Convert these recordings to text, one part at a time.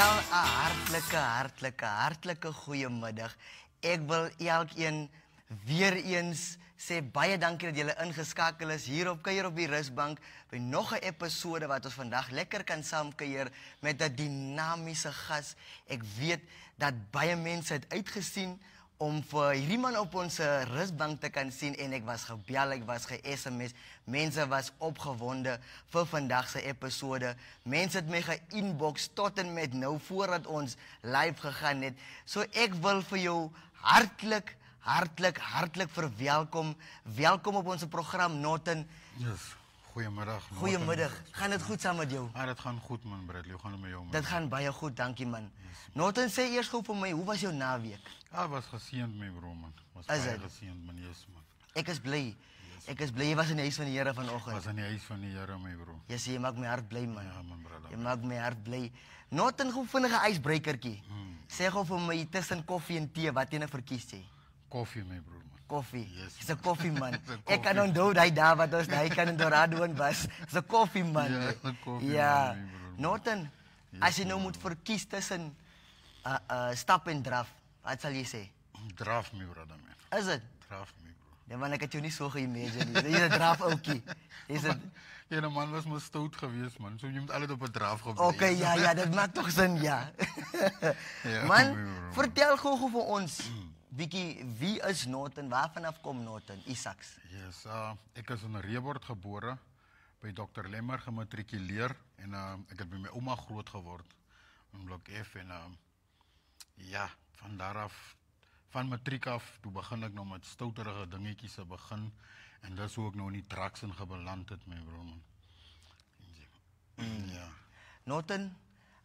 Wel, 'n hartlike goeiemiddag. Ek wil elkeen weer eens sê baie dankie dat julle ingeskakel is hier op Kuier op die Rusbank by nog 'n episode wat ons vandag lekker kan saamkuier met 'n dinamiese gas. Ek weet dat baie mense het uitgesien om vir hierdie man op ons rusbank te kan sien en ek was gebel, ek was ge-SMS. Mense was opgewonde vir vandag se episode. Mense het my ge-inbox tot en met nou voordat ons live gegaan het. So ek wil vir jou hartlik verwelkom. Welkom op ons program Norton. Yes. Goeiemiddag. Goeiemiddag. Gaan dit goed saam met jou? Ja, dit gaan goed man, Bradley. Hoe gaan dit met jou man? Dit gaan baie goed, dankie man. Norton, sê eers gou vir my, hoe was jou naweek? Ja, was geseënd my bro man. Was Is baie het? geseënd man, yes man. Ek is bly. Ek is bly jy was in die huis van die Here vanoggend. Was in die huis van die Here my bro. Yes, jy maak my hart bly man. Ja man, brother. Jy maak my hart bly. Norton, gou vinnige ysbrekertjie. Sê gou vir my tussen koffie en tee, wat jy verkies jy? Koffie my bro man. Koffie. Yes, Dis 'n koffieman. Dis 'n Ek kan koffie. onthou daai dae wat ons daai kan in Dorado en was. Dis 'n koffieman. Ja, 'n koffieman, Ja. nee, broer. Norton, as jy nou moet verkies tussen stap en draf, wat sal jy sê? Draf my brother man. Is dit? Draf my bro. Ja, man, ek het jou nie so geïmagine nie. Jy's 'n draf ouetjie. Is dit? Ja, die man was maar stout geweest man. So jy moet altyd op 'n draf gebly. Okay, ja, dit maak tog sin, ja. Ja, Man, broer. vertel gou vir ons, bietjie, wie is Norton? Waarvan af kom Norton? Isaacs. Yes, ek is in Reebord gebore, by Dr. Lemmer gematrikuleer en ek het by my ouma groot geword in Blok F en ja, van daar af, van matriek af, toe begin ek nou met stouterige dingetjies te begin en dis hoe ek nou in die traks in gebeland het, my bro man. Ja. Norton,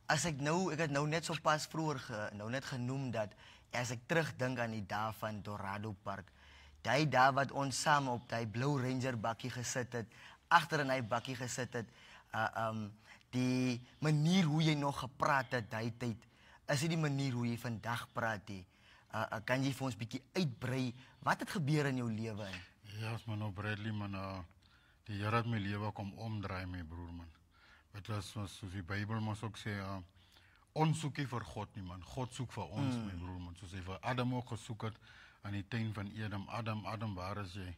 as ek het nou net so pas vroeër nou net genoem dat as ek terugdink aan die dae van Dorado Park, daai dae wat ons saam op daai blou Ranger bakkie gesit het, agter in hy bakkie gesit het, die manier hoe jy nog gepraat het daai tyd, is nie die manier hoe jy vandag praat nie. Kan jy vir ons bietjie uitbrei, wat het gebeur in jou lewe? Ja, man, nou Bradley man, die Here het my lewe kom omdraai, my broer man. Dit was soos die Bybel mos ook sê, ons soek nie vir God nie man, God soek vir ons, my broer man. Soos hy vir Adam ook gesoek het aan die tuin van Eden. Adam, waar is jy?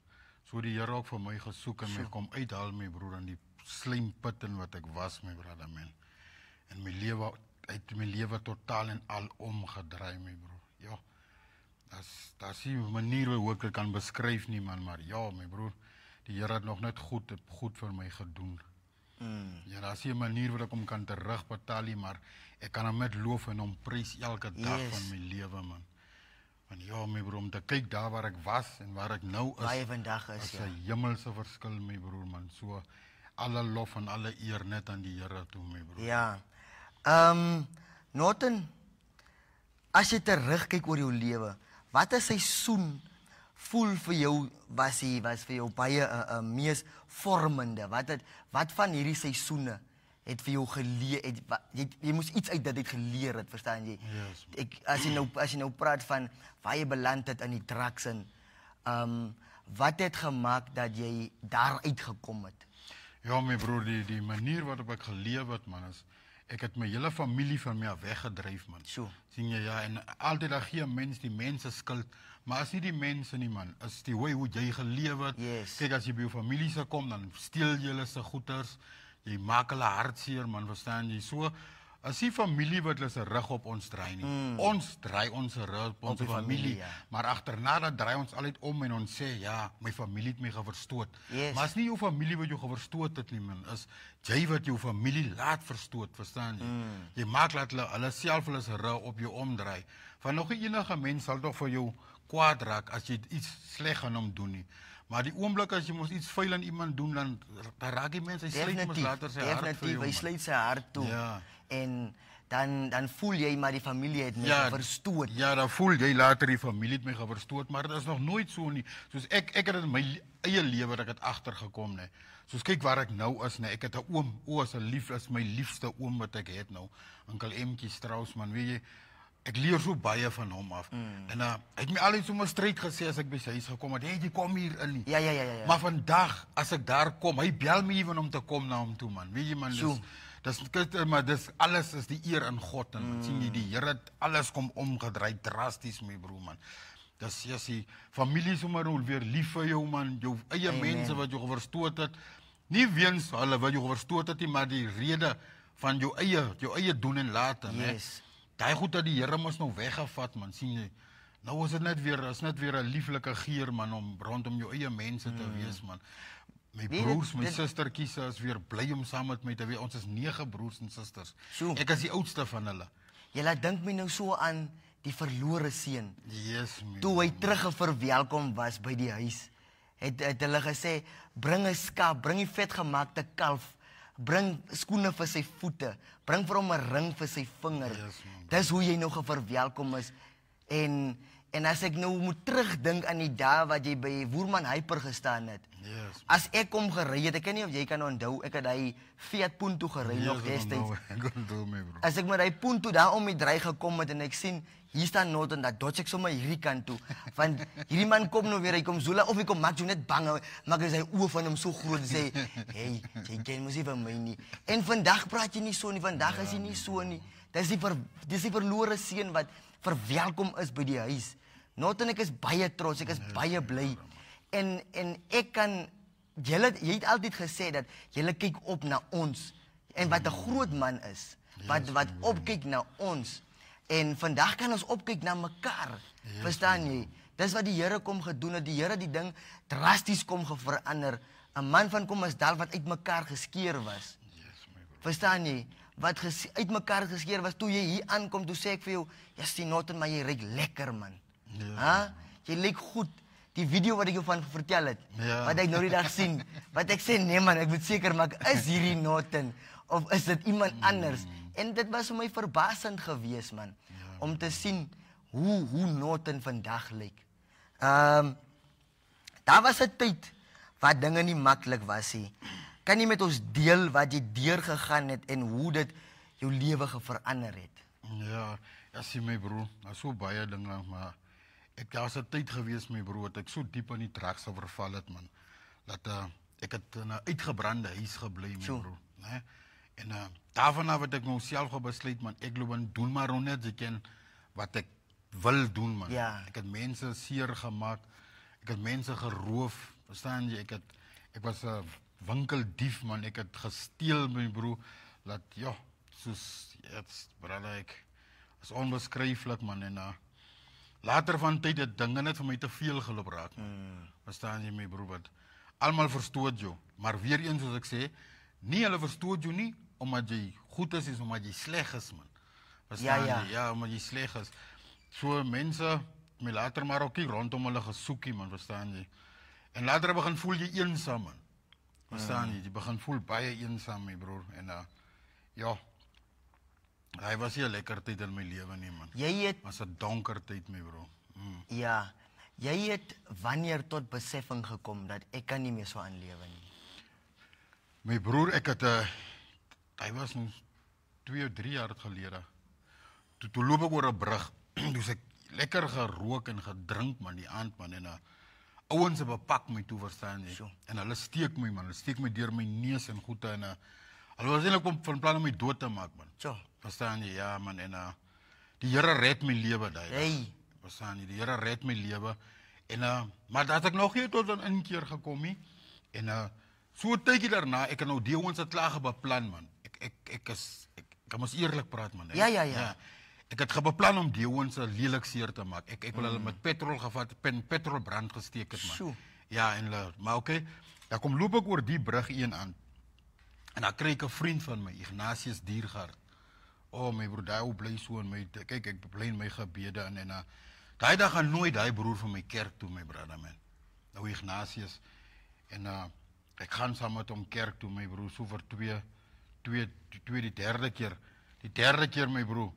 So die Here ook vir my gesoek en my kom uithaal, my broer, in die slijmput in wat ek was, my brother man. En my lewe totaal en al omgedraai, my broer. Ja, dat is nie 'n manier hoe ek dit kan beskryf nie man, maar ja, my broer, die Here het nog net goed vir my gedoen. Ja, daar is nie 'n manier wat ek hom kan terugbetaal nie, maar ek kan hom net loof en hom prys elke dag van my lewe man. Want ja, my broer, om te kyk daar waar ek was en waar ek nou is, Waar jy vandag is, is 'n hemelse verskil, my broer man. So alle lof en alle eer net aan die Here toe, my broer. Ja. Norton, as jy terugkyk oor jou lewe, watter seisoen voel vir jou was vir jou baie mees vormende? Wat van hierdie seisoene het vir jou geleer? Jy moes iets uit dit geleer het, verstaan jy? Yes. As jy nou praat van waar jy beland het in die traks en wat het gemaak dat jy daar uitgekom het? Ja, my broer, die manier waarop ek geleef het, man, is ek het my hele familie van my af weggedryf, man. So. Sien jy, ja, en altyd dan gee 'n mens die mense skuld, maar as nie die mense nie, man, is die hoe jy geleef het. Yes. Kyk, as jy by jou familie se kom, dan steel jy hulle se goeders, jy maak hulle hartseer, man, verstaan jy? So, as die familie wat hulle se rug op ons draai nie. Ons draai ons rug op ons die familie, familie, ja. maar agterna dan draai ons altyd om en ons sê, ja, my familie het my geverstoot. Yes. Maar as nie jou familie wat jou geverstoot het nie, man, is jy wat jou familie laat verstoot, verstaan jy? Jy maak laat hulle self hulle se rug op jou omdraai. Van nog enige mens sal tog vir jou kwaad raak as jy iets sleg aan hom doen nie. Maar die oomblik as jy mos iets vuil aan iemand doen, dan raak die mens, hy sluit mos later sy hart vir jou. Definitief, hy man. sluit sy hart toe. Ja. En dan voel jy maar die familie het my verstoot. Ja, dan voel jy later die familie het my geverstoot, maar dit is nog nooit so nie. Soos ek het in my eie lewe dat ek het agtergekom, nee. Soos kyk waar ek nou is, nee. Ek het 'n oom, is my liefste oom wat ek het nou. Oom Emtjie Strauss, man, weet jy, ek leer so baie van hom af. En hy het my altyd so 'n stryd gesê as ek by sy huis gekom het, hey, jy kom hier in nie. Ja. Maar vandag, as ek daar kom, hy bel my even om te kom na hom toe, man. Weet jy, man, Maar dis alles is die eer in God en man, sien jy die Here het alles kom omgedraai drasties my broer man. Dis die familie sommer nou weer lief vir jou man, jou eie mense wat jou verstoot het. Nie weens hulle wat jou verstoot het nie, maar die rede van jou eie doen en late, Yes. Daai goed dat die Here mos nou weggevat man, sien jy. Nou is dit net weer 'n lieflike geur man om rondom jou eie mense te wees man. My broers, my sustertjies is weer bly om saam met my te wees. Ons is 9 broers en susters. Ek is die oudste van hulle. Jy laat dink my nou so aan die verlore seun. Yes, my Toe hy teruggeverwelkom was by die huis, het hulle gesê, bring 'n skaap, bring die vetgemaakte kalf, bring skoene vir sy voete, bring vir hom 'n ring vir sy vinger. Yes, Dis hoe jy nog geverwelkom is. En as ek nou moet terugdink aan die dae wat jy by Woerman Hyper gestaan het. Yes. As ek kom gery het, ek weet nie of jy kan onthou, ek het hy Fiat Punto gery nog destyds. Ek onthou my bro. As ek met hy Punto daar om die draai gekom het en ek sien hier staan Norton, dat dodge ek sommer hierdie kant toe. Want hierdie man kom nou weer, hy kom Zula of hy kom maak jou net bang, maak hy sy oë van hom so groot en sê, hey, jy ken mos nie van my nie. En vandag praat jy nie so nie, vandag is jy nie so nie. Dis die verlore seun wat verwelkom is by die huis. Norton, ek is baie trots, ek is baie bly. En ek kan, jy het altyd gesê dat jy kyk op na ons. En wat 'n groot man is, wat opkyk na ons. En vandag kan ons opkyk na mekaar. Verstaan jy? Dis wat die Here kom gedoen het. Die Here die ding drasties kom verander. 'n Man van Kommersdal wat uitmekaar geskeur was. Verstaan jy? Wat uitmekaar geskeur was, toe jy hier aankom, toe sê ek vir jou, ja, sien Norton, maar jy ryk lekker man. Jy lyk goed. Die video wat ek jou van vertel het, wat ek nou die dag sien, wat ek sê, nee man, ek moet seker maak, is hierdie Norton, of is dit iemand anders? En dit was vir my verbasend gewees man, om te sien hoe Norton vandag lyk. Daar was 'n tyd wat dinge nie maklik was nie. Kan jy met ons deel wat jy deurgegaan het en hoe dit jou lewe verander het? Ja, sien my broer, daar's so baie dinge, maar daar's 'n tyd gewees my broer, dat ek so diep in die drugs verval het man, dat ek het in 'n uitgebrande huis gebly my broer, né? En daarvan af het ek nou self besluit man, ek loop en doen maar net ek ken wat ek wil doen man. Ek het mense seer gemaak, ek het mense geroof, verstaan jy? Ek was 'n winkeldief man, ek het gesteel my broer, dat ja, soos brother, ek is onbeskryflik man. En later van tyd het dinge net vir my te veel geloop raak. Verstaan jy my broer, wat almal verstoot jou, maar weer eens soos ek sê, nie hulle verstoot jou nie omdat jy goed is omdat jy sleg is man. Verstaan jy? Ja, omdat jy sleg is. So mense my later maar ook nie rondom hulle gesoekie man, verstaan jy? En later begin voel jy eensaam man. Verstaan jy? Jy begin voel baie eensaam my broer. En ja, hy was nie 'n lekker tyd in my lewe nie man. Was 'n donker tyd my broer. Ja, jy het wanneer tot beseffing gekom dat ek kan nie meer so aanlewe nie? My broer, ek het hy was nou 2 of 3 jaar gelede. Toe loop ek oor 'n brug. Dus ek lekker gerook en gedrink man die aand man, en ouens het bepak my toe, verstaan jy. En hulle steek my man, hulle steek my deur my neus en goede, en hulle was eintlik van plan om my dood te maak man. Verstaan jy? Ja man, en die Here red my lewe daai. Verstaan jy? Die Here red my lewe. En maar dat ek nog nie tot 'n inkeer gekom nie. En so 'n tydjie daarna, ek het nou die ouens het klaar beplan man. Ek moet eerlik praat man. Ja. Ek het beplan om die ouens lelik seer te maak. Ek wil hulle met petrol gevat, petrolbrand gesteek het man. Ja, maar oké, dan kom loop ek oor die brug een aan. En dan kry ek 'n vriend van my, Ignatius Diergaard. My broer, daai ou bly so in my, kyk, ek bly in my gebede en daai dag gaan nooit daai broer van my kerk toe, my brother man. Nou Ignatius. En ek gaan saam met hom kerk toe, my broer, so vir die derde keer. Die derde keer, my broer.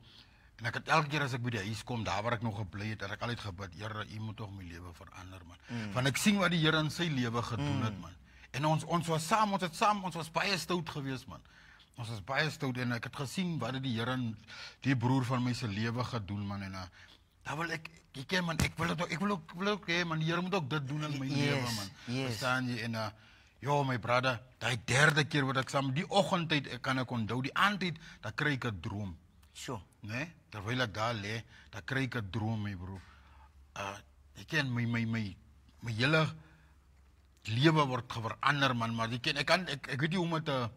En ek het elke keer as ek by die huis kom, daar waar ek nog gebly het ek altyd gebid, Here, U moet tog my lewe verander man. Want ek sien wat die Here in sy lewe gedoen het man. En ons was saam, ons was baie stout geweest man. Ons was baie stout en ek het gesien wat het die Here in die broer van my se lewe gedoen man. En daar wil ek ken man, ek wil ook hê man, die Here moet ook dit doen in my lewe man. Verstaan jy? En Ja, my brother, die derde keer wat ek saam, die oggendtyd kan ek onthou, die aandtyd, dan kry ek 'n droom. Sjoe. Nee, terwyl ek daar lê, dan kry ek 'n droom, my bro. Ek ken my hele lewe word verander, man, maar ek weet nie hoe om het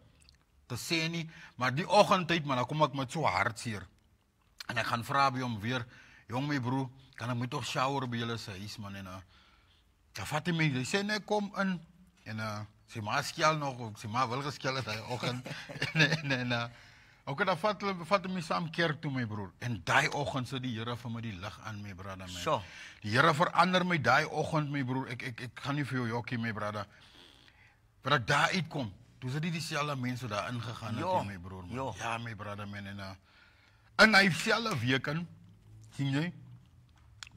te sê nie, maar die oggendtyd, man, dan kom ek met so hartseer. En ek gaan vra by hom weer, jong my bro, kan ek moet toch shower by julle se huis, man, en dan vat hy my, hy sê, nee, kom in, en sy ma skel nog, sy ma wil geskel het, die oggend, en ook dan vat hy my saam kerk toe, my broer, en die oggend sit die Here vir my die lig aan, my brother, man. So. Die Here verander my die oggend, my broer, ek gaan nie vir jou jokkie, my brother, wat ek daar uitkom, toe is dit dieselfde mense daar ingegaan het, my broer, man. Ja, my brother, man, en in hy selfe week in, sien jy,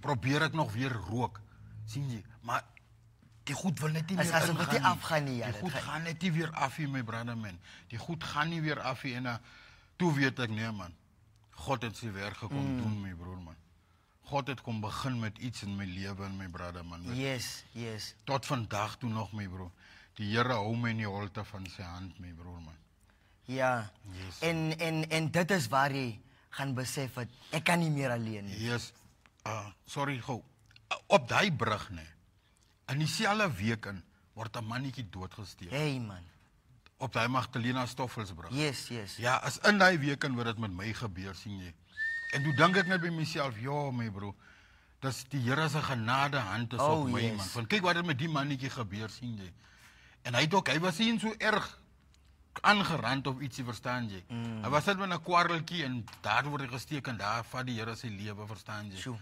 probeer ek nog weer rook, sien jy, maar die goed wil net nie meer ingaan nie. Die goed gaan net nie weer af hier, my brother, man. Die goed gaan nie weer af hier, en toe weet ek, nee, man, God het sy werk gekom doen, my broer, man. God het kom begin met iets in my lewe, my brother, man. Yes. Tot vandag toe nog, my broer. Die Here hou my in die holte van sy hand, my broer, man. Ja, yes. En dit is waar jy gaan besef het, ek kan nie meer alleen nie. Yes, sorry, gou. Op die brug, nee. In dieselfde week in, word 'n mannetjie doodgesteek. Hey, man. Op die Magdalena Stoffelsbrug. Yes. Ja, as in die week in wat dit met my gebeur, sien jy. En toe dink ek net by myself, ja, my bro, dis die Here se genade hand is op my, man. Want kyk wat het met die mannetjie gebeur, sien jy. En hy was nie so erg aangerand of ietsie, verstaan jy. Hy was net met 'n kwarreltjie en daar word hy gesteek en daar vat die Here sy lewe, verstaan jy. Sjoe.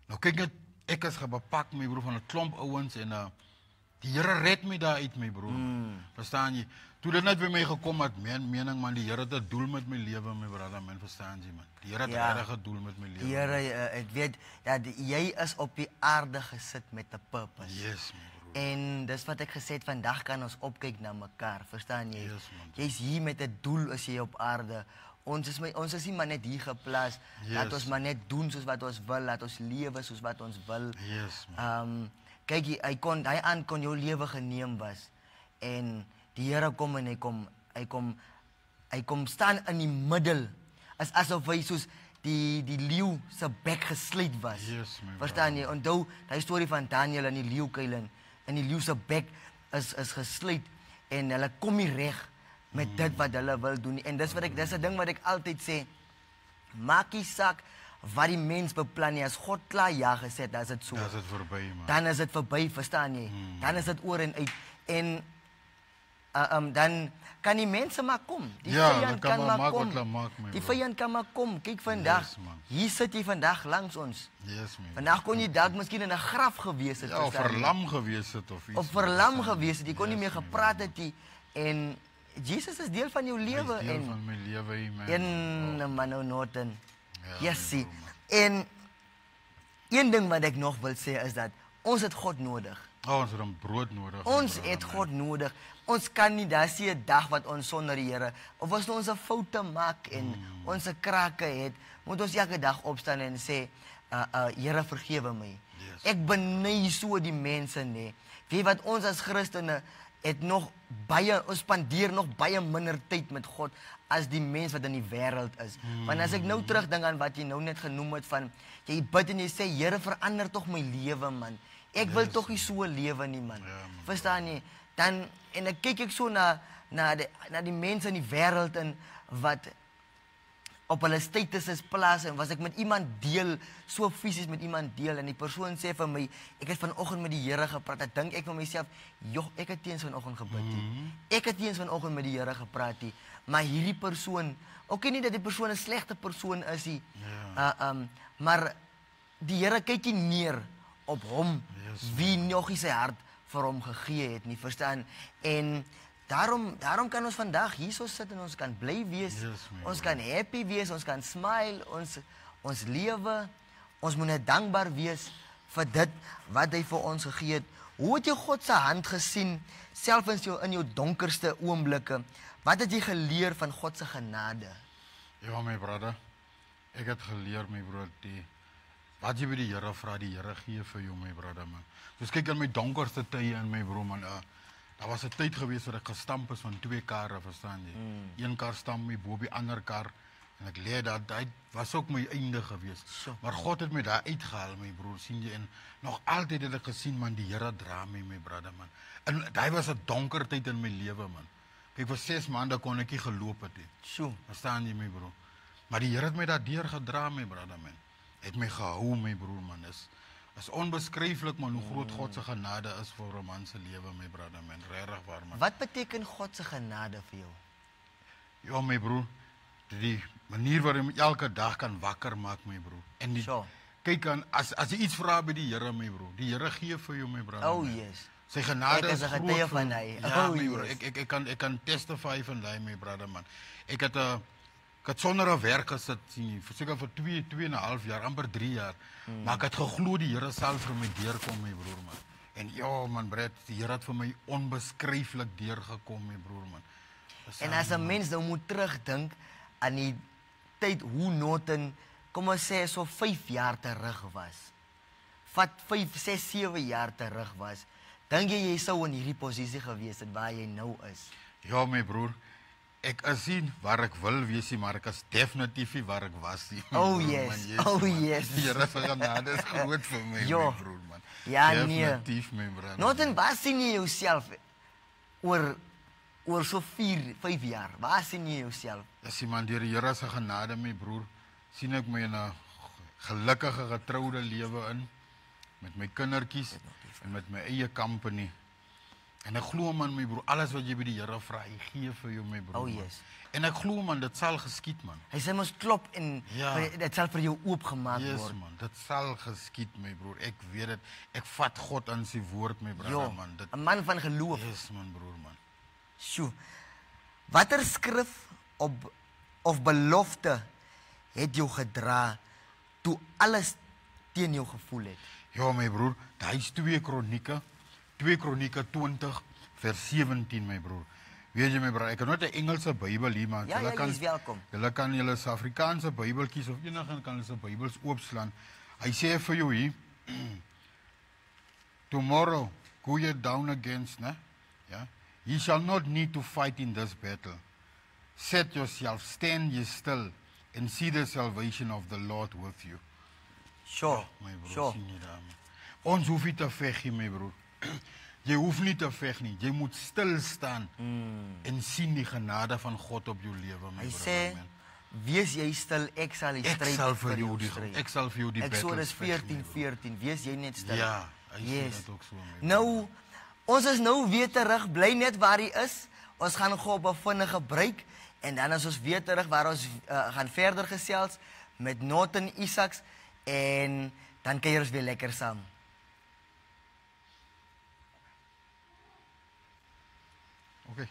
Nou kyk net, ek is gebepak, my broer, van 'n klomp ouens en die Here red my daar uit, my broer. Verstaan jy? Toe dit net by my gekom het, mening, man, die Here het 'n doel met my lewe, my brother, man, verstaan jy, man. Die Here het regtig 'n doel met my lewe. Die Here, ek weet, dat jy is op die aarde gesit met 'n purpose. Yes, my broer. En dis wat ek gesê het, vandag kan ons opkyk na mekaar, verstaan jy? Yes, man. Jy's hier met 'n doel as jy op aarde. Ons is nie maar net hier geplaas, laat ons maar net doen soos wat ons wil, laat ons lewe soos wat ons wil. Yes, man. Kyk, hy aan kon jou lewe geneem was. En die Here kom en hy kom staan in die middel. Is asof hy soos die leeu se bek gesluit was. Yes, my verstaan jy? Onthou daai storie van Daniël in die leeukuil en die leeu se bek is gesluit en hulle kom nie reg met dit wat hulle wil doen. En dis 'n ding wat ek altyd sê, maak nie saak wat die mens beplan nie, as God klaar ja gesê, dan is dit so. Dan is dit verby, man. Dan is dit verby, verstaan jy? Dan is dit oor en uit. En dan kan die mense maar kom. Die vyand kan maar kom. Die vyand kan maar kom. Kyk vandag, yes, hier sit jy vandag langs ons. Yes, man. Vandag kon jy dalk miskien in 'n graf gewees het. Ja, of verlam gewees het of iets. Of verlam gewees het, jy kon nie meer gepraat het nie. En Jesus is deel van jou lewe. Hy is deel van my lewe, man. En Mano Norton. Ja, yes, see. En een ding wat ek nog wil sê is dat ons het God nodig. Ons het 'n brood nodig. Ons het God nodig. Ons kan nie, daar is 'n dag wat ons sonder die Here, of as ons 'n foute maak en ons krake het, moet ons elke dag opstaan en sê, Here vergewe my. Yes. Ek beny so die mense nie. Weet wat, ons as Christene het nog ons spandeer nog baie minder tyd met God as die mens wat in die wêreld is. Want as ek nou terugdink aan wat jy nou net genoem het van, jy bid en jy sê, Here verander tog my lewe, man. Ek wil tog nie so lewe nie, man. Verstaan jy? Dan, en dan kyk ek so na die mense in die wêreld en wat op hulle status plaas, en was ek met iemand deel, so fisies met iemand deel, en die persoon sê vir my, ek het vanoggend met die Here gepraat, dan dink ek vir myself, joh, ek het teens vanoggend gebid nie. Ek het teens vanoggend met die Here gepraat nie, maar hierdie persoon, ook nie dat die persoon 'n slegte persoon is nie, maar die Here kyk nie neer op hom, wie nog nie sy hart vir hom gegee het nie, verstaan? En daarom kan ons vandag hier so sit en ons kan bly wees, ons kan happy wees, ons kan smile, ons lewe, ons moet net dankbaar wees vir dit wat hy vir ons gegee het. Hoe het jy God se hand gesien, self in jou donkerste oomblikke? Wat het jy geleer van God se genade? Ja, my brother, ek het geleer, my broer, wat jy by die Here vra, die Here gee vir jou, my brother, man. Dus kyk in my donkerste tye in my broer, man, Daar was 'n tyd gewees waar ek gestamp is van 2 karre, verstaan jy? Een kar stamp my bo op die ander kar en ek lê dat dit was ook my einde gewees. Maar God het my daar uitgehaal, my broer, sien jy, en nog altyd het ek gesien man, die Here dra my brother man. En daai was 'n donker tyd in my lewe man. Kyk, vir 6 maande kon ek nie geloop het nie. Sjoe. Verstaan jy my broer? Maar die Here het my daar deur gedra, my brother man. Het my gehou, my broer man. Is onbeskryflik man hoe groot God se genade is vir 'n man se lewe, my brother man. Regtig waar man. Wat beteken God se genade vir jou? Ja, my broer, die manier waarop jy elke dag kan wakker maak, my broer. En die, kyk aan, as jy iets vra by die Here, my broer, die Here gee vir jou, my brother. Oh yes. Sy genade is 'n getuie van hy. Ja, my broer, ek kan testify van hy, my brother man. Ek het sonder 'n werk gesit, sien jy, seker vir 2,5 jaar, amper 3 jaar. Maar ek het geglo die Here sal vir my deurkom, my broer man. En ja man, Brett, die Here het vir my onbeskryflik deurgekom, my broer man. En as 'n mens nou moet terugdink aan die tyd hoe Norton, kom ons sê so 5 jaar terug was. Vat 5, 6, 7 jaar terug was. Dink jy sou in hierdie posisie gewees het waar jy nou is? Ja, my broer. Ek is nie waar ek wil wees nie, maar ek is definitief nie waar ek was nie. Oh yes, oh yes. Die Here se genade is groot vir my, my broer man. Ja, definitief, my broer. Norton, waar sien jy jouself oor so 4, 5 jaar? Waar sien jy jouself? As iemand deur die Here se genade, my broer, sien ek my in 'n gelukkige getroude lewe in met my kindertjies en met my eie company. En ek glo man, my broer, alles wat jy by die Here vra, hy gee vir jou, my broer. Oh yes. En ek glo man, dit sal geskied man. Hy sê mos klop en dit sal vir jou oopgemaak word. Yes man, dit sal geskied, my broer. Ek weet dit. Ek vat God aan sy woord, my broer man. 'n man van geloof. Yes man, broer man. Sjoe. Watter skrif of belofte het jou gedra toe alles teen jou gevoel het? Ja, my broer, daai is 2 Kronieke 20 vers 17, my broer. Weet jy my broer, ek het nooit 'n Engelse Bybel hier, maar ja, jy is welkom. Julle kan julle Afrikaanse Bybeltjies of enige kan hulle se Bybels oopslaan. Hy sê vir jou hier, tomorrow go ye down against, né? Ja. Ye shall not need to fight in this battle. Set yourself, stand ye still, and see the salvation of the Lord with you. Sure, my broer, sien jy daar? Ons hoef nie te veg nie, my broer. Jy hoef nie te veg nie. Jy moet stil staan en sien die genade van God op jou lewe, my broer. Hy sê, wees jy stil, ek sal die stryd vir jou stry. Ek sal vir jou die battles Exodus 14:14, wees jy net stil. Ja, hy sê dit ook so, my broer. Nou, ons is nou weer terug, bly net waar hy is. Ons gaan gou op 'n vinnige breek en dan is ons weer terug waar ons gaan verder gesels met Norton Isaacs en dan kuier ons weer lekker saam. Okay.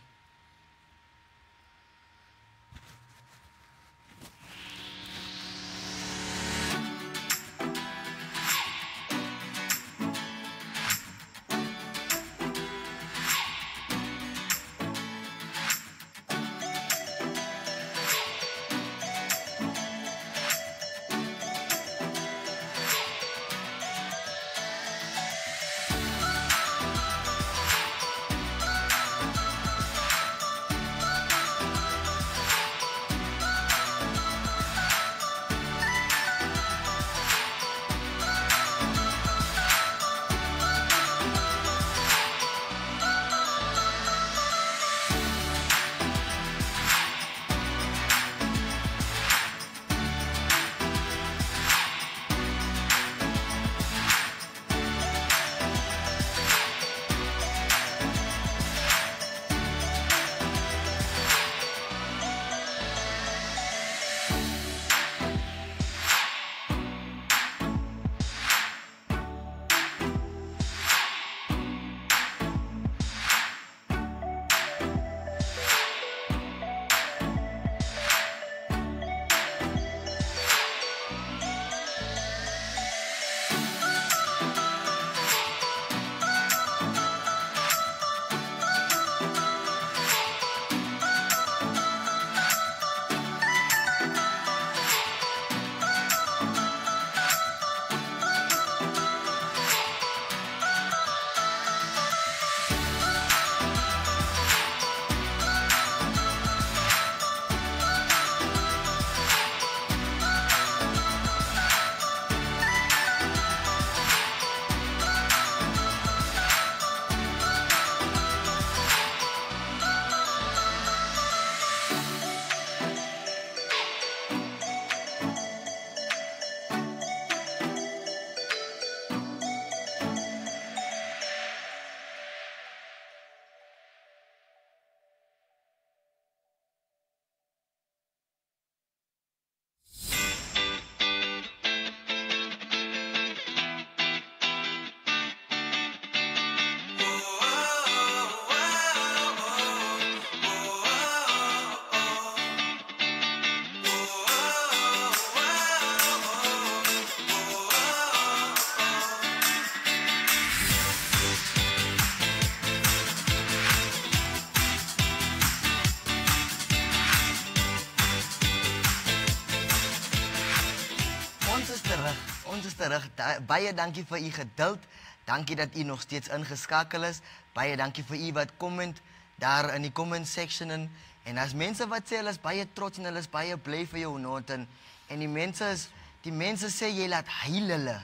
Ons is terug. Ons is terug. Baie dankie vir u geduld. Dankie dat u nog steeds ingeskakel is. Baie dankie vir u wat comment daar in die comment section in. En as mense wat sê hulle is baie trots en hulle is baie bly vir jou Norton. En die mense sê jy laat huil hulle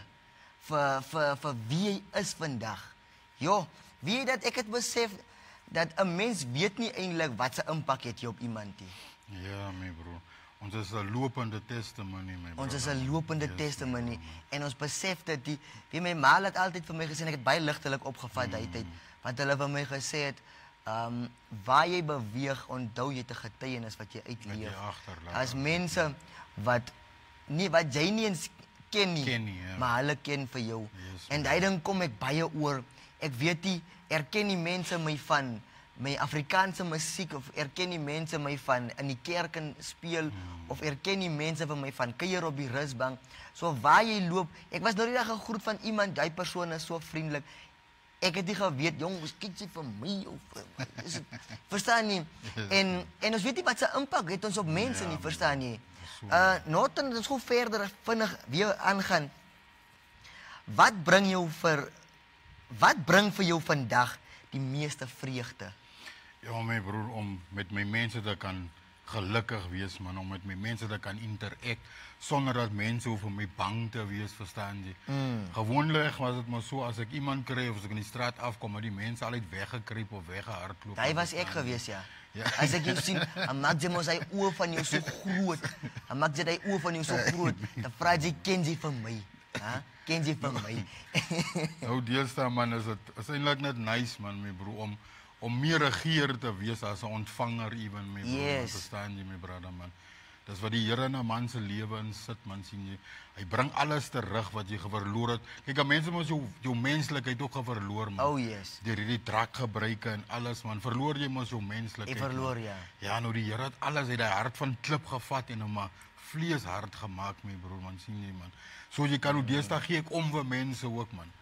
vir wie jy is vandag. Jo, wie jy dat ek het besef dat 'n mens weet nie eintlik wat se impak het jy op iemand nie. Ja, my broer. Ons is 'n lopende testimony, my broer. Ons is 'n lopende testimony en ons besef dat die my ma het altyd vir my gesê en ek het baie ligtelik opgevat daai tyd, want hulle vir my gesê het waar jy beweeg, onthou jy te getuienis wat jy uitleef. As mense wat jy nie eens ken nie, maar hulle ken vir jou. En daai ding kom ek baie oor. Ek weet nie, erken die mense my van my Afrikaanse musiek of erken die mense my van in die kerk en speel of erken die mense van my van kuier op die rusbank. So waar jy loop, ek was nou die dag gegroet van iemand, die persoon is so vriendelik. Ek het nie geweet, jong, kyk jy vir my of verstaan nie. En ons weet nie wat se impak het ons op mense nie, verstaan nie. Norton, ons gaan verder vinnig weer aangaan. Wat bring vir jou vandag die meeste vreugde? Ja, my broer, om met my mense te kan gelukkig wees, man, om met my mense te kan interact, sonder dat mense hoef om my bang te wees, verstaan jy? Gewoonlik was het maar so, as ek iemand kry, of as ek in die straat afkom, maar die mense altyd weggekryp of weggehardloop. Daai was ek gewees, ja. As ek jou sien, dan maak jy mos hy oë van jou so groot. Dan vra jy, ken jy vir my? Ken jy vir my? Nou, deesdae, man, is eintlik net nice, man, my broer, om meer regeer te wees as 'n ontvanger, even, my broer, verstaan jy, my brother, man. Dis wat die Here in 'n man se lewe insit, man, sien jy. Hy bring alles terug wat jy verloor het. Kyk, mense mos jou menslikheid ook verloor, man. Oh, yes. Deur hierdie drakgebruike en alles, man, verloor jy mos jou menslikheid. Jy verloor, ja. Ja, nou die Here het alles uit die hart van klip gevat en hom maar vleeshard gemaak, my broer, man, sien jy, man. So jy kan deesdae gee ek om vir mense ook, man.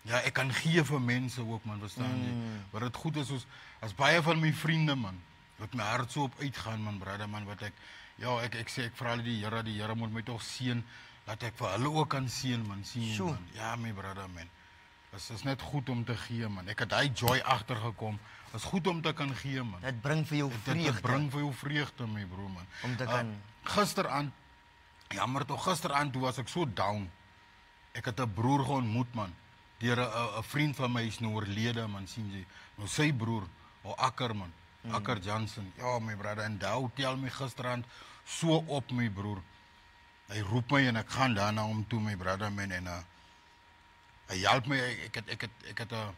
Ja, ek kan gee vir mense ook, man, verstaan jy? Wat dit goed is, as baie van my vriende, man, wat my hart so op uitgaan, man, brother, man, wat ek sê, ek vra die Here moet my tog seën, dat ek vir hulle ook kan seën, man, sien jy, man. Ja, my brother, man. Dit is net goed om te gee, man. Ek het daai joy agtergekom. Dit is goed om te kan gee, man. Dit bring vir jou vreugde. Dit bring vir jou vreugde, my broer, man. Om te kan Gisteraand, toe was ek so down. Ek het 'n broer geontmoet, man. Deur 'n vriend van my is nou oorlede, man, sien jy. Nou sy broer, Akker, man. Akker Johnson. Ja, my brother, en daai tel my gisteraand so op, my broer. Hy roep my en ek gaan daarna om toe, my brother, man, en hy help my. Ek het 'n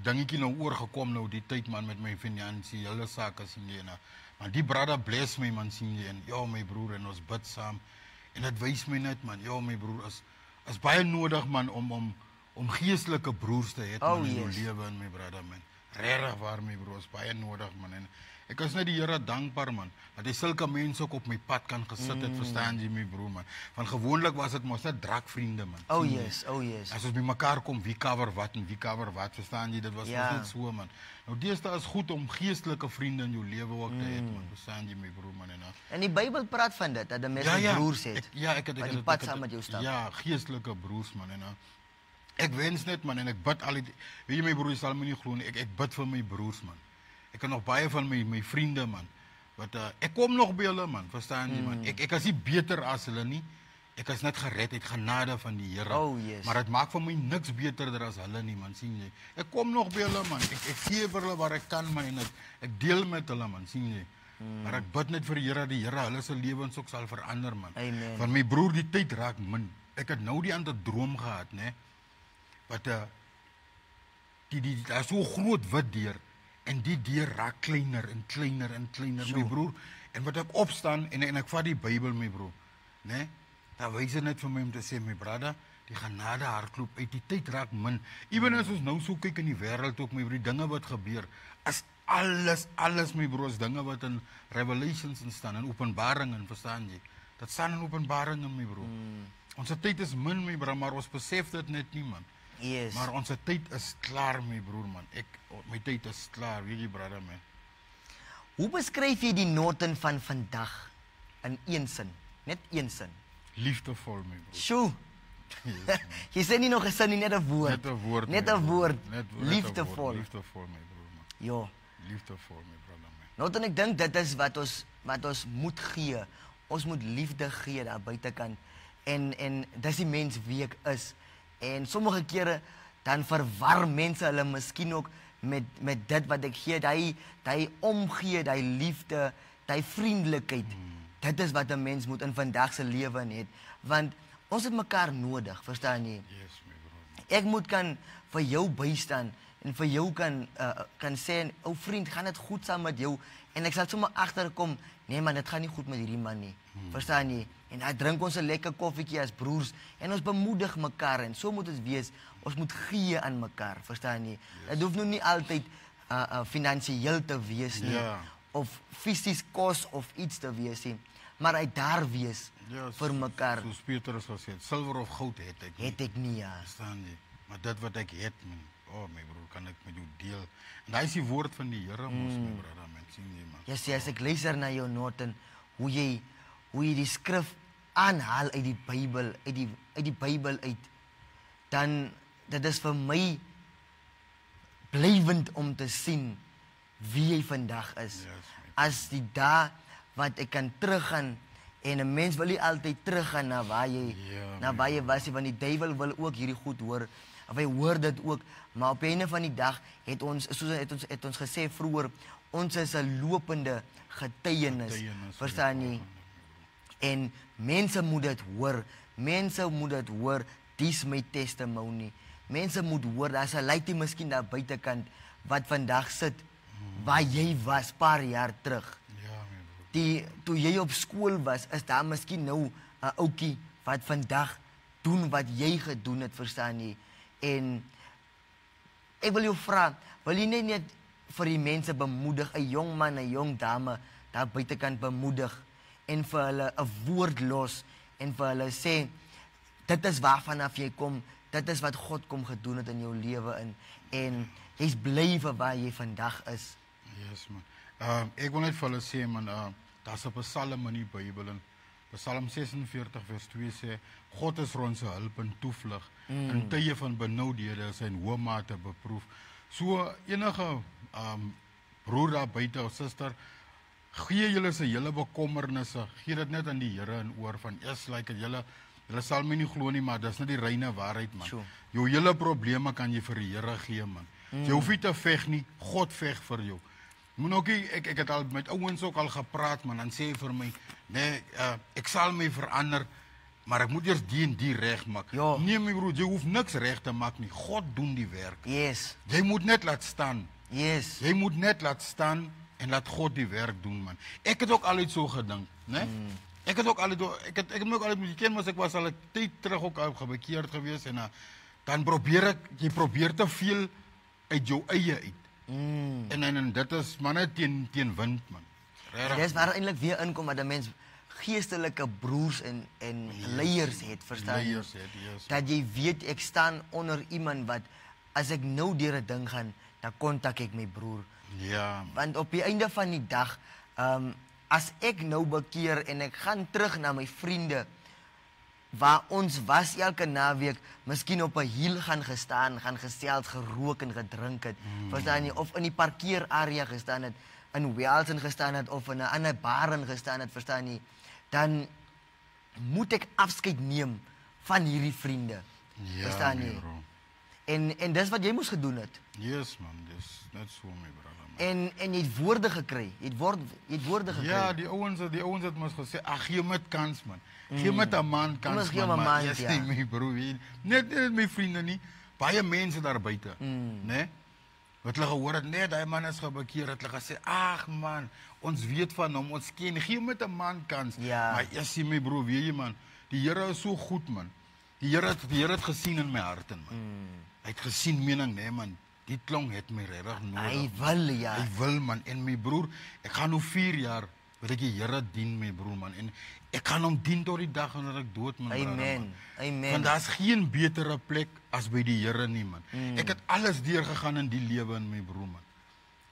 dingetjie nou oorgekom nou die tyd, man, met my finansiële sake, sien jy, maar die brother bless my, man, sien jy, en ja, my broer, en ons bid saam, en dit wys my net, man, ja, my broer, is baie nodig, man, om geestelike broers te hê, man, in jou lewe, my brother, man. Regtig waar, my broer, is baie nodig, man, en ek is net die Here dankbaar, man, dat hy sulke mense ook op my pad kan gesit het, verstaan jy, my broer, man. Want gewoonlik was dit mos net drakvriende, man. Oh yes. As ons by mekaar kom, wie cover wat en wie cover wat, verstaan jy, dit was net so, man. Nou, deesdae is goed om geestelike vriende in jou lewe ook te hê, man, verstaan jy, my broer, man. En die Bybel praat van dit, dat die mense broers het. Wat die pad saam met jou stap. Ja, geestelike broers, man, ek wens net, man, en ek bid al die, weet jy, my broer, jy sal my nie glo nie, ek bid vir my broers, man. Ek het nog baie van my vriende, man, wat, ek kom nog by hulle, man, verstaan jy, man. Ek is nie beter as hulle nie, ek is net gered uit genade van die Here. Oh, yes. Maar dit maak vir my niks beterder as hulle nie, man, sien jy. Ek kom nog by hulle, man, ek gee vir hulle waar ek kan, man, en ek deel met hulle, man, sien jy. Maar ek bid net vir die Here, hulle se lewens ook sal verander, man. Amen. Van my broer, die tyd raak min. Ek het nou die ander droom gehad, né? Wat daar is so groot wit deur, en die deur raak kleiner en kleiner en kleiner, my broer. En wat ek opstaan, en ek vat die Bybel, my broer, né? Dan wys dit net vir my om te sê, my brother, die genade hardloop uit, die tyd raak min. Ewen as ons nou so kyk in die wêreld ook, my broer, die dinge wat gebeur, is alles, my broer, is dinge wat in Revelations staan, in Openbaringen, verstaan jy? Dat staan in Openbaringen, my broer. Ons tyd is min, my broer, maar ons besef dit net nie, man. Yes. Maar ons tyd is klaar, my broer, man. My tyd is klaar, weet jy, brother, man. Hoe beskryf jy die Norton van vandag in een sin? Net een sin. Liefdevol, my broer. Sjoe. Yes, man. Jy sê nie nog 'n sin nie, net 'n woord. Net 'n woord. Net my 'n broer. woord. Net 'n Liefdevol. woord. Liefdevol, my broer, man. Ja. Liefdevol, my brother, man. Nou en ek dink dit is wat ons moet gee. Ons moet liefde gee daar buitekant. En dis die mens wie ek is. En sommige kere dan verwar mense hulle miskien ook met dit wat ek gee, daai omgee, daai liefde, daai vriendelikheid. Dit is wat 'n mens moet in vandag se lewe hê, want ons het mekaar nodig, verstaan jy? Yes, my broer. Ek moet kan vir jou bystaan en vir jou kan sê, ou vriend, gaan dit goed saam met jou? En ek sal sommer agterkom, nee man, dit gaan nie goed met hierdie man nie. Verstaan jy? En dan drink ons 'n lekker koffietjie as broers en ons bemoedig mekaar en so moet dit wees. Ons moet gee aan mekaar, verstaan jy? Dit hoef nou nie altyd finansiëel te wees nie, of fisies kos of iets te wees nie, maar uit daar wees vir mekaar. Soos Petrus gesê het, silwer of goud het ek nie. Het ek nie, ja. Verstaan jy? Maar dit wat ek het, man, oh my broer, kan ek met jou deel. En daai is die woord van die Here mos, my brother, man, sien jy, man. Ja, sê as ek luister na jou Norton, hoe jy die skrif aanhaal uit die Bybel, uit die Bybel uit, dan dit is vir my blywend om te sien wie jy vandag is. Yes, as die dae wat ek kan teruggaan en 'n mens wil nie altyd teruggaan na waar jy was nie, want die duiwel wil ook hierdie goed hoor. Of hy hoor dit ook, maar op 'n einde van die dag het ons gesê vroeër, ons is 'n lopende getuienis. Verstaan jy? En mense moet dit hoor. Mense moet dit hoor. Dis my testimony. Mense moet hoor, daar's 'n laaitjie miskien daar buitekant wat vandag sit waar jy was paar jaar terug. Ja, my broer. Toe jy op skool was, is daar miskien nou 'n ouetjie wat vandag doen wat jy gedoen het, verstaan jy? En ek wil jou vra, wil jy net vir die mense bemoedig, 'n jong man, 'n jong dame daar buitekant bemoedig en vir hulle 'n woord los en vir hulle sê, dit is waarvan af jy kom, dit is wat God kom gedoen het in jou lewe in en jy's bly vir waar jy vandag is. Yes, man. Ek wil net vir hulle sê, man, daar's 'n Psalm in die Bybel en Psalm 46 vers 2 sê, God is vir ons 'n hulp en toevlug. In tye van benoudhede is hy in hoë mate beproef. So enige broer daar buite of suster, gee julle se hele bekommernisse, gee dit net aan die Here in oor van, julle sal my nie glo nie, maar dis net die reine waarheid, man. Sure. Jou hele probleme kan jy vir die Here gee, man. Jy hoef nie te veg nie, God veg vir jou. Moet ook nie, ek het al met ouens ook al gepraat, man, dan sê hy vir my, nee, ek sal my verander, maar ek moet eers die en die reg maak. Ja. Nee, my broer, jy hoef niks reg te maak nie. God doen die werk. Yes. Jy moet net laat staan. Yes. Jy moet net laat staan en laat God die werk doen, man. Ek het ook altyd so gedink, né? Ek het ook altyd ek het my ook altyd moet ken, maar ek was al 'n tyd terug ook gebekeerd gewees en dan jy probeer te veel uit jou eie uit. En dit is maar net teen wind, man. Regtig. Dis waar eintlik weer inkom dat 'n mens geestelike broers en leiers het, verstaan jy? Leiers het, yes. Dat jy weet ek staan onder iemand wat as ek nou deur 'n ding gaan, dan kontak ek my broer. Ja. Man. Want op die einde van die dag, as ek nou bekeer en ek gaan terug na my vriende waar ons was elke naweek, miskien op 'n hiel gaan gestaan, gaan gesels, gerook en gedrink het. Verstaan jy? Of in die parkeerarea gestaan het, in Wellington gestaan het of in 'n ander bar gestaan het, verstaan jy? Dan moet ek afskeid neem van hierdie vriende. Ja, verstaan jy? Bro. En dis wat jy moes gedoen het. Yes, man, dis net so, my brother, man. En jy het woorde gekry. Jy het woorde gekry. Ja, die ouens het mos gesê, ag gee met kans, man. Gee met 'n man kans, Mos gee man. hom 'n Maar man, yes, ja. nee, my broer, net my vriende nie. Baie mense daar buite, né? Wat hulle gehoor het, nee, daai man is gebekeer, het hulle gesê, ag man, ons weet van hom, ons ken, gee met 'n man kans. Ja. Maar yes, my broer, weet jy, man, die Here is so goed, man. Die Here het gesien in my hart, man. Hy het gesien, mening, nee, man. Die klong het my regtig nodig. Hy wil, ja. Hy wil, man. En my broer, ek gaan nou 4 jaar wil ek die Here dien, my broer, man. En ek gaan hom dien tot die dag wanneer ek dood, man. Amen. Brother, man. Amen. Want daar's geen betere plek as by die Here nie, man. Ek het alles deurgegaan in die lewe in my broer, man.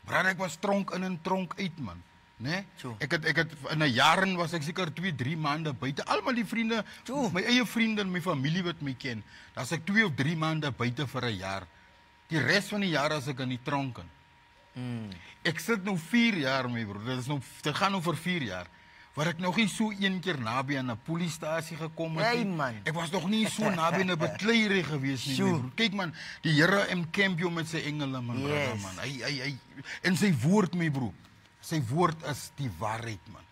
Brother, ek was tronk in en tronk uit, man. né? True. Ek het in 'n jaar was ek seker 2-3 maande buite. Almal die vriende, True. my eie vriende en my familie wat my ken. Daar's ek 2 of 3 maande buite vir 'n jaar. Die res van die jaar as ek in die tronk in. Ek sit nou 4 jaar my broer. Dit gaan nou vir 4 jaar. Waar ek nog nie so een keer naby aan 'n polisiestasie gekom het Hey, nie. man. Ek was nog nie so naby aan 'n bekleierery gewees nie. Sjoe. My broer. Kyk man, die Here encamp jou met sy engele man, Yes. brother man. Hy en sy woord my broer. Sy woord is die waarheid man.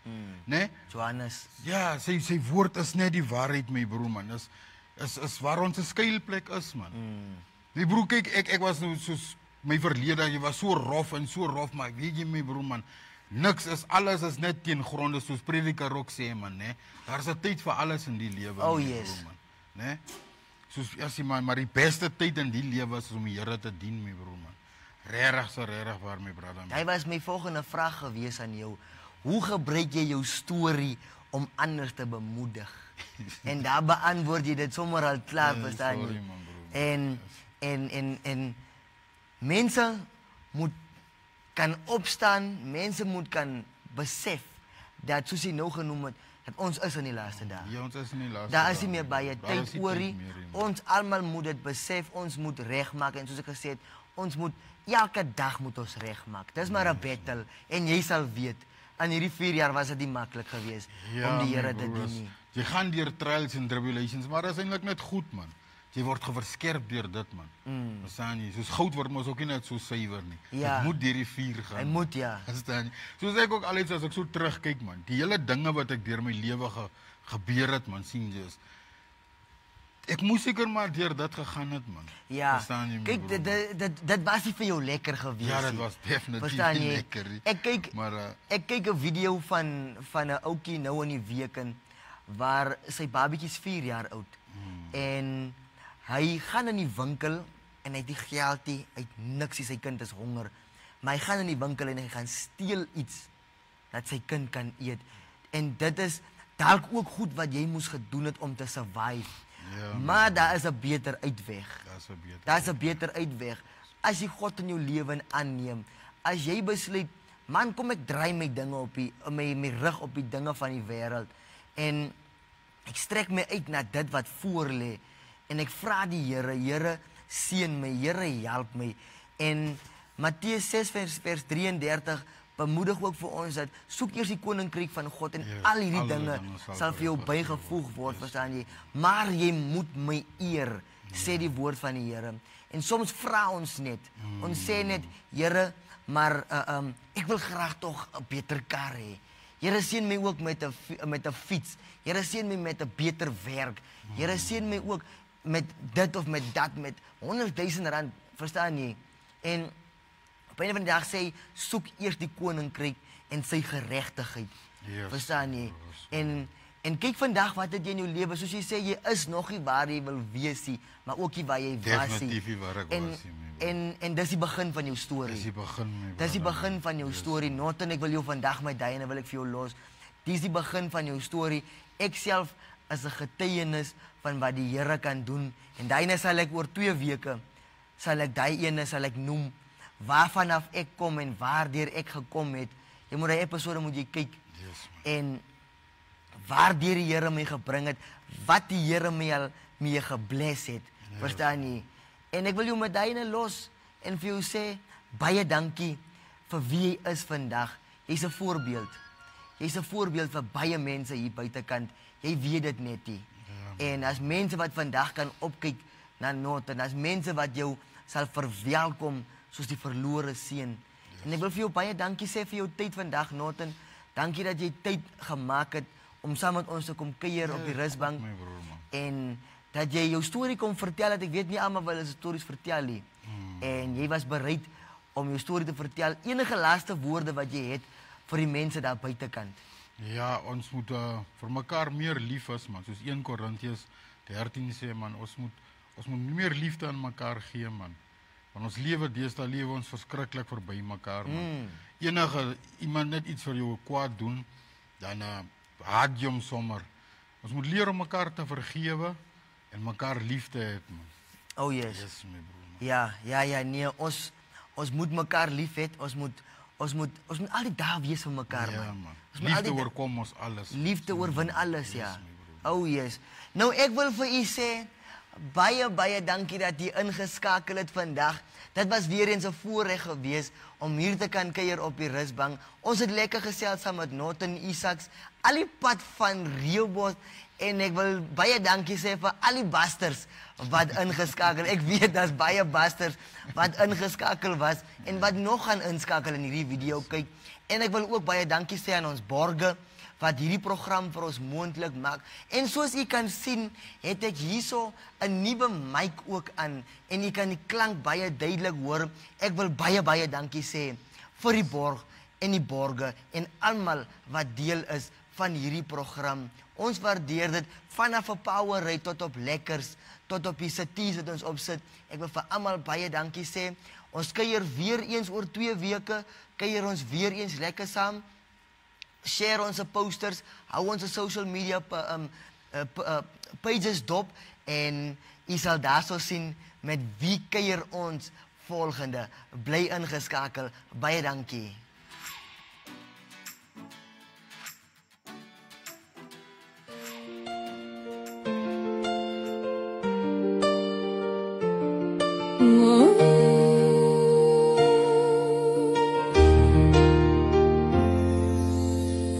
Né? Johannes. Ja, sy woord is net die waarheid my broer man. Is waar ons 'n skuilplek is man. My broer kyk ek was nou soos my verlede, jy was so rof, maar weet jy my broer man, alles is net teen gronde soos prediker ook sê man, né? Daar's 'n tyd vir alles in die lewe Oh, my yes. broer man, né? Soos as jy maar die beste tyd in die lewe is om die Here te dien my broer man. Regtig waar my brother man. Hy was my volgende vraag gewees aan jou. Hoe gebruik jy jou storie om anders te bemoedig? En daar beantwoord jy dit sommer al klaar, verstaan sorry, jy? man, broer. En mense moet kan opstaan, mense moet kan besef dat soos jy nou genoem het, dat ons is in die laaste dae. Ja, ons is in die laaste. Daar is dae, nie meer my baie broer. Daar is tyd nie oor tyd nie. meer nie, man. Ons almal moet dit besef, ons moet regmaak en soos ek gesê het, ons moet elke dag moet ons regmaak. Dis maar 'n battle en jy sal weet, aan hierdie 4 jaar was dit nie maklik geweest om die Here te dien nie. Jy gaan deur trials en tribulations, maar dit is eintlik net goed man. Jy word geverskerp deur dit man. Verstaan jy? Soos goud word mos ook nie net so suiwer nie. Ja. Dit moet deur die vuur gaan. Hy moet ja. Verstaan jy? Soos ek ook altyd as ek so terugkyk man, die hele dinge wat ek deur my lewe gebeur het man, sien jy is. Ek moes seker maar deur dit gegaan het man. Ja. Verstaan jy? my Kyk, broer? dit was nie vir jou lekker geweest Ja, dit nie. was definitief Verstaan nie jy? lekker nie. Maar ek kyk 'n video van 'n ouetjie nou in die week in waar sy babatjie is 4 jaar oud. En hy gaan in die winkel en hy het nie geld nie, hy het niks nie, sy kind is honger. Maar hy gaan in die winkel en hy gaan steel iets dat sy kind kan eet. En dit is dalk ook goed wat jy moes gedoen het om te survive. Ja, maar daar is 'n beter uitweg. Daar's 'n beter uitweg. As jy God in jou lewe aanneem, as jy besluit, man, kom ek draai my dinge op my rug op die dinge van die wêreld en ek strek my uit na dit wat voor lê en ek vra die Here seën my, Here help my. En Matteus 6 vers 33 bemoedig ook vir ons dat soek eers die koninkryk van God en Yes, al hierdie alle dinge dinge sal vir jou bygevoeg word, verstaan jy? Maar jy moet my eer, sê die woord van die Here. En soms vra ons net, ons sê net, Here, maar ek wil graag tog 'n beter kar hê. Here seën my ook met 'n fiets. Here seën my met 'n beter werk. Here seën my ook met dit of met dat, met 100,000 rand, verstaan jy? En op 'n van die dag sê hy, soek eers die koninkryk en sy geregtigheid. Yes, Verstaan jy? En kyk vandag wat het jy in jou lewe, soos jy sê, jy is nog nie waar jy wil wees nie, maar ook nie waar jy was nie. Definitief nie waar ek was nie, my broer. En dis die begin van jou storie. Dis die begin my Dis die brother, begin van jou storie. Norton, ek wil jou vandag my duie en wil ek vir jou los. Dis die begin van jou storie. Ek self is 'n getuienis van wat die Here kan doen. En daai sal ek oor 2 weke sal ek noem waarvan af ek kom en waardeur ek gekom het. Jy moet daai episode moet jy kyk. Yes, En waardeur die Here my gebring het, wat die Here my al mee gebless het. Verstaan jy? En ek wil jou met daai los en vir jou sê baie dankie vir wie jy is vandag. Jy's 'n voorbeeld. Jy's 'n voorbeeld vir baie mense hier buitekant. Jy weet dit net nie. En as mense wat vandag kan opkyk na Norton, as mense wat jou sal verwelkom soos die verlore seun. En ek wil vir jou baie dankie sê vir jou tyd vandag, Norton. Dankie dat jy tyd gemaak het om saam met ons te kom kuier op die rusbank. my broer man. En dat jy jou storie kom vertel, dat ek weet nie almal wil stories vertel nie. En jy was bereid om jou storie te vertel. Enige laaste woorde wat jy het vir die mense daar buitekant. Ja, ons moet vir mekaar meer lief is man, soos 1 Korintiërs 13 sê man, ons moet meer liefde aan mekaar gee man. Want ons deesdae lewe ons verskriklik verby mekaar man. Enige iemand net iets vir jou kwaad doen, dan haat jy hom sommer. Ons moet leer om mekaar te vergewe en mekaar lief te hê man. Oh yes. Yes my broer man. Ja, nee, ons moet mekaar lief hê. ons moet al die dae wees vir mekaar, Ja, man. man. Ons moet al Liefde die oorkom ons alles. liefde oorwin alles, ja. my broer. Oh yes. Nou ek wil vir u sê baie dankie dat jy ingeskakel het vandag. Dit was weer eens 'n voorreg geweest om hier te kan kuier op die Rusbank. Ons het lekker gesels saam met Norton Isaacs, al die pad van Rehoboth, en ek wil baie dankie sê vir al die basters wat ingeskakel. Ek weet daar's baie basters wat ingeskakel was en wat nog gaan inskakel in hierdie video kyk. En ek wil ook baie dankie sê aan ons borgers wat hierdie program vir ons moontlik maak. En soos u kan sien, het ek hierso 'n nuwe mic ook aan en u kan die klank baie duidelik hoor. Ek wil baie dankie sê vir die borg en die borgers en almal wat deel is van hierdie program. Ons waardeer dit vanaf 'n Powerade tot op lekkers, tot op die cities wat ons opsit. Ek wil vir almal baie dankie sê. Ons kuier weer eens oor 2 weke, kuier ons weer eens lekker saam. Share onze posters, hou onze social media pages dop en u sal daar zo zien met wie kuier ons volgende. Bly ingeskakel. Baie dankie.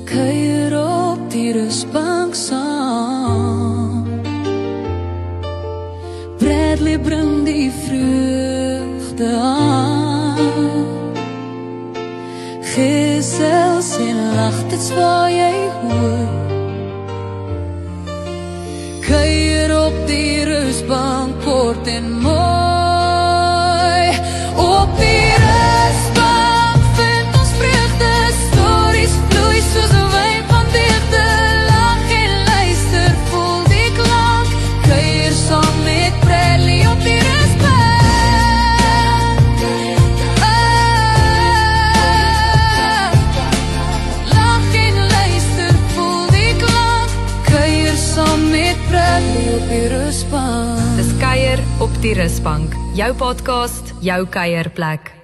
Kuier op die Rusbank saam. Bradley bring die vreugde aan. Gesels en lag, dit's waar jy hoor. Kuier op die Rusbank kort en mooi. Op die Rusbank vind ons vreugde, stories vloei soos 'n wyn van diegte. Lag en luister, voel die klank. Kuier saam met Bradley op die Rusbank. Lag en luister, voel die klank. Kuier saam met Bradley op die Rusbank. Dis kuier op die Rusbank. Jou podcast, jou kuierplek.